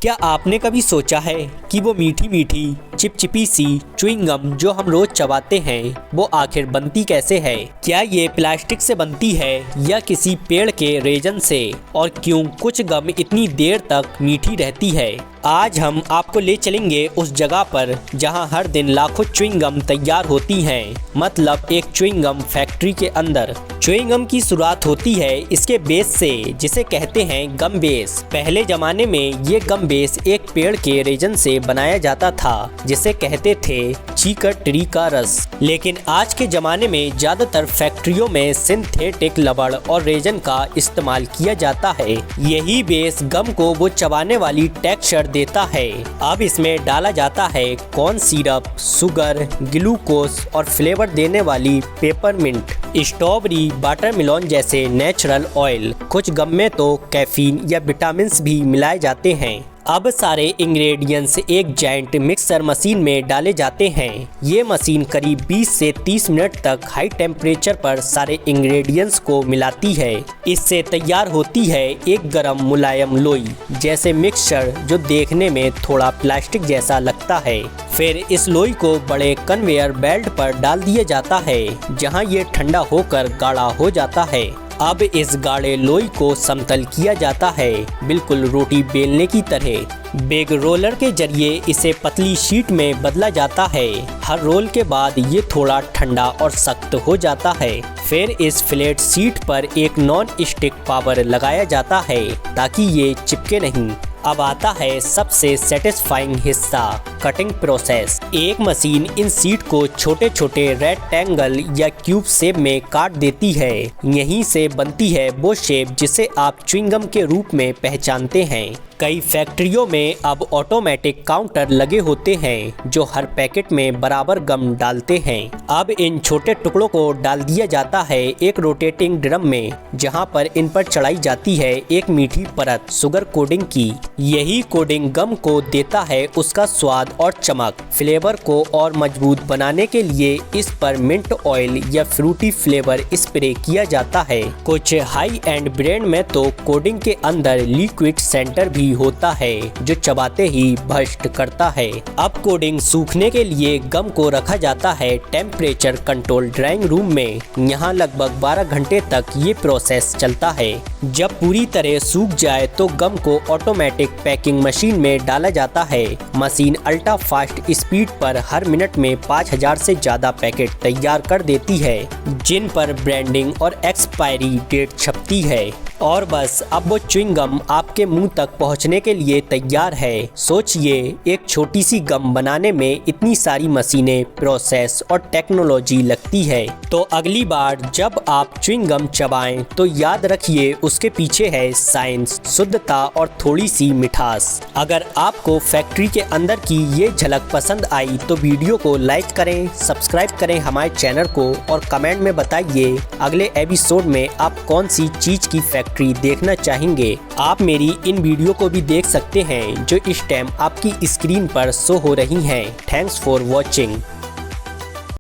क्या आपने कभी सोचा है कि वो मीठी मीठी चिपचिपी सी च्युइंगम जो हम रोज चबाते हैं वो आखिर बनती कैसे है? क्या ये प्लास्टिक से बनती है या किसी पेड़ के रेजन से? और क्यों कुछ गम इतनी देर तक मीठी रहती है? आज हम आपको ले चलेंगे उस जगह पर जहां हर दिन लाखों च्युइंगम तैयार होती हैं, मतलब एक च्युइंगम फैक्ट्री के अंदर। च्युइंगम की शुरुआत होती है इसके बेस से, जिसे कहते हैं गम बेस। पहले जमाने में ये गम बेस एक पेड़ के रेजन से बनाया जाता था, जिसे कहते थे चीकर ट्री का रस। लेकिन आज के जमाने में ज्यादातर फैक्ट्रियों में सिंथेटिक रबड़ और रेजन का इस्तेमाल किया जाता है। यही बेस गम को वो चबाने वाली टेक्सचर देता है। अब इसमें डाला जाता है कॉर्न सिरप, शुगर, ग्लूकोज और फ्लेवर देने वाली पेपरमिंट, स्ट्रॉबेरी, वाटरमेलन जैसे नेचुरल ऑयल। कुछ गम में तो कैफीन या विटामिन भी मिलाए जाते हैं। अब सारे इंग्रेडिएंट्स एक जायंट मिक्सर मशीन में डाले जाते हैं। ये मशीन करीब 20 से 30 मिनट तक हाई टेम्परेचर पर सारे इंग्रेडिएंट्स को मिलाती है। इससे तैयार होती है एक गरम मुलायम लोई जैसे मिक्सचर, जो देखने में थोड़ा प्लास्टिक जैसा लगता है। फिर इस लोई को बड़े कन्वेयर बेल्ट पर डाल दिया जाता है, जहां ये ठंडा होकर गाढ़ा हो जाता है। अब इस गाढ़े लोई को समतल किया जाता है, बिल्कुल रोटी बेलने की तरह। बिग रोलर के जरिए इसे पतली शीट में बदला जाता है। हर रोल के बाद ये थोड़ा ठंडा और सख्त हो जाता है। फिर इस फ्लैट शीट पर एक नॉन स्टिक पावर लगाया जाता है ताकि ये चिपके नहीं। अब आता है सबसे सेटिस्फाइंग हिस्सा, कटिंग प्रोसेस। एक मशीन इन सीट को छोटे छोटे रेक्टेंगल या क्यूब शेप में काट देती है। यहीं से बनती है वो शेप जिसे आप च्युइंगम के रूप में पहचानते हैं। कई फैक्ट्रियों में अब ऑटोमेटिक काउंटर लगे होते हैं जो हर पैकेट में बराबर गम डालते हैं। अब इन छोटे टुकड़ों को डाल दिया जाता है एक रोटेटिंग ड्रम में, जहां पर इन पर चढ़ाई जाती है एक मीठी परत शुगर कोडिंग की। यही कोडिंग गम को देता है उसका स्वाद और चमक। फ्लेवर को और मजबूत बनाने के लिए इस पर मिंट ऑयल या फ्रूटी फ्लेवर स्प्रे किया जाता है। कुछ हाई एंड ब्रांड में तो कोडिंग के अंदर लिक्विड सेंटर भी होता है जो चबाते ही भस्म करता है। अब कोडिंग सूखने के लिए गम को रखा जाता है टेम्परेचर कंट्रोल ड्राइंग रूम में। यहाँ लगभग 12 घंटे तक ये प्रोसेस चलता है। जब पूरी तरह सूख जाए तो गम को ऑटोमेटिक पैकिंग मशीन में डाला जाता है। मशीन अल्ट्रा फास्ट स्पीड पर हर मिनट में 5000 से ज्यादा पैकेट तैयार कर देती है, जिन पर ब्रांडिंग और एक्सपायरी डेट छपती है। और बस अब वो च्युइंगम आपके मुंह तक पहुंचने के लिए तैयार है। सोचिए, एक छोटी सी गम बनाने में इतनी सारी मशीनें, प्रोसेस और टेक्नोलॉजी लगती है। तो अगली बार जब आप च्युइंगम चबाएं तो याद रखिए उसके पीछे है साइंस, शुद्धता और थोड़ी सी मिठास। अगर आपको फैक्ट्री के अंदर की ये झलक पसंद आई तो वीडियो को लाइक करें, सब्सक्राइब करें हमारे चैनल को और कमेंट में बताइए अगले एपिसोड में आप कौन सी चीज की फैक्ट्री देखना चाहेंगे। आप मेरी इन वीडियो को भी देख सकते हैं जो इस टाइम आपकी स्क्रीन पर शो हो रही हैं। Thanks for watching.